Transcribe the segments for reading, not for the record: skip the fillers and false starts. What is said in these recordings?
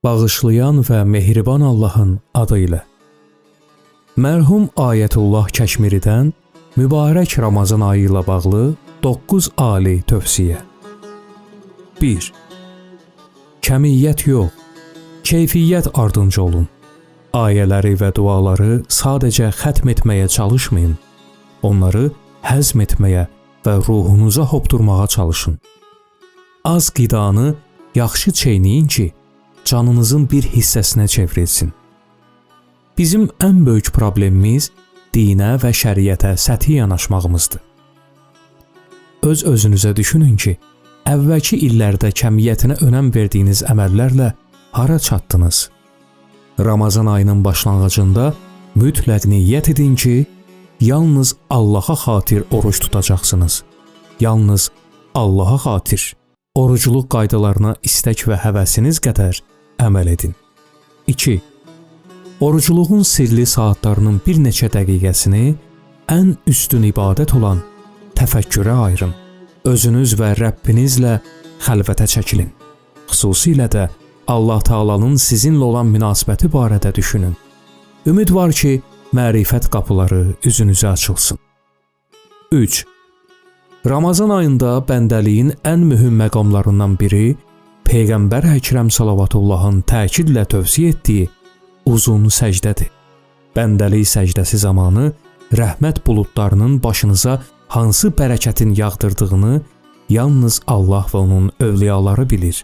Bağışlayan və mehriban Allahın adıyla. Mərhum Ayətullah Kəşmiridən mübarək Ramazan ayı ilə bağlı 9 ali tövsiyə. 1. Kəmiyyət yox, keyfiyyət ardınca olun. Ayələri və duaları sadəcə xətm etməyə çalışmayın. Onları həzm etməyə və ruhunuza hopdurmağa çalışın. Az qidanı yaxşı çeyniyin ki, canınızın bir hissəsinə çevrilsin. Bizim ən böyük problemimiz dinə və şəriətə səthi yanaşmağımızdır. Öz-özünüzə düşünün ki, əvvəlki illərdə kəmiyyətinə önəm verdiyiniz əməllərlə hara çatdınız? Ramazan ayının başlanğıcında mütləq niyyət edin ki, yalnız Allaha xatir oruç tutacaqsınız. Yalnız Allaha xatir. Oruculuq qaydalarına istək və həvəsiniz qədər əməl edin. 2. Oruculuğun sirli saatlarının bir neçə dəqiqəsini ən üstün ibadət olan təfəkkürə ayırın. Özünüz və Rəbbinizlə xəlvətə çəkilin. Xüsusilə də Allah Taala'nın sizinlə olan münasibəti barədə düşünün. Ümid var ki, mərifət qapıları üzünüzə açılsın. 3. Ramazan ayında bəndəliyin ən mühüm məqamlarından biri Peyğəmbər Əkrəm Salavatullahın təkidlə tövsiyə etdiyi uzun səcdədir. Bəndəlik səcdəsi zamanı rəhmət buludlarının başınıza hansı bərəkətin yağdırdığını yalnız Allah və onun övliyaları bilir.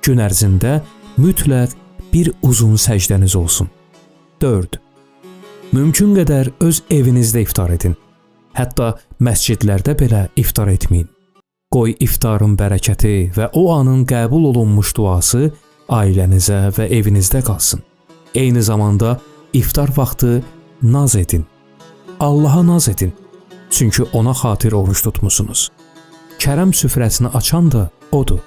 Gün ərzində mütləq bir uzun səcdəniz olsun. 4. Mümkün qədər öz evinizdə iftar edin. Hətta məscidlərdə belə iftar etməyin. Qoy iftarın bərəkəti və o anın qəbul olunmuş duası ailənizə və evinizdə qalsın. Eyni zamanda iftar vaxtı naz edin. Allaha naz edin. Çünki ona xatir oruç tutmusunuz. Kərəm süfrəsini açan da odur.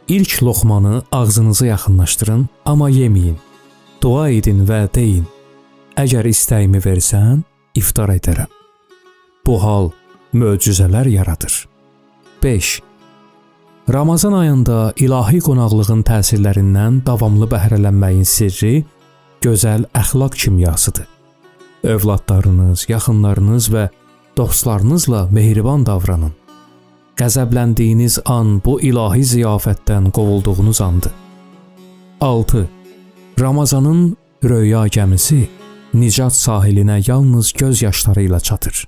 İlk loxmanı ağzınıza yaxınlaşdırın, amma yeməyin. Dua edin və deyin: əgər istəyimi versən, iftar edərəm. Bu hal möcüzələr yaradır. 5. Ramazan ayında ilahi qonaqlığın təsirlərindən davamlı bəhrələnməyin sirri gözəl əxlaq kimyasıdır. Övladlarınız, yaxınlarınız və dostlarınızla mehriban davranın. Qəzəbləndiyiniz an bu ilahi ziyafətdən qovulduğunuz andır. 6. Ramazanın röya gəmisi nicat sahilinə yalnız göz yaşları ilə çatır.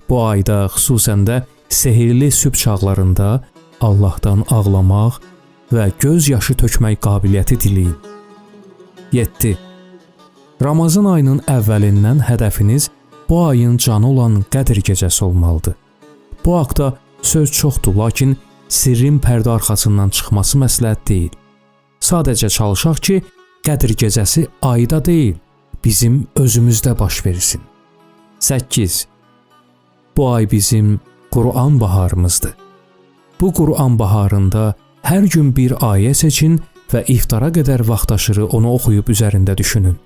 Bu ayda xüsusən də sehirli sübh çağlarında Allahdan ağlamaq və göz yaşı tökmək qabiliyyəti diləyin. 7. Ramazan ayının əvvəlindən hədəfiniz bu ayın canı olan Qədr gecəsi olmalıdır. Bu haqda söz çoxdur, lakin sirrin pərdə arxasından çıxması məsləhət deyil. Sadəcə çalışaq ki, Qədr gecəsi ayda deyil, bizim özümüzdə baş versin. 8. Bu ay bizim Qur'an baharımızdır. Bu Qur'an baharında hər gün bir ayə seçin və iftara qədər vaxtaşırı onu oxuyub üzərində düşünün.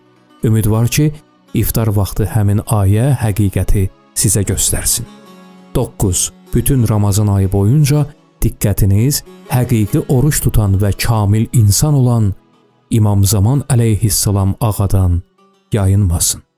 Ümid var ki, iftar vaxtı həmin ayə həqiqəti sizə göstərsin. 9. Bütün Ramazan ayı boyunca diqqətiniz həqiqi oruç tutan və kamil insan olan İmam Zaman əleyhissalam ağadan yayınmasın.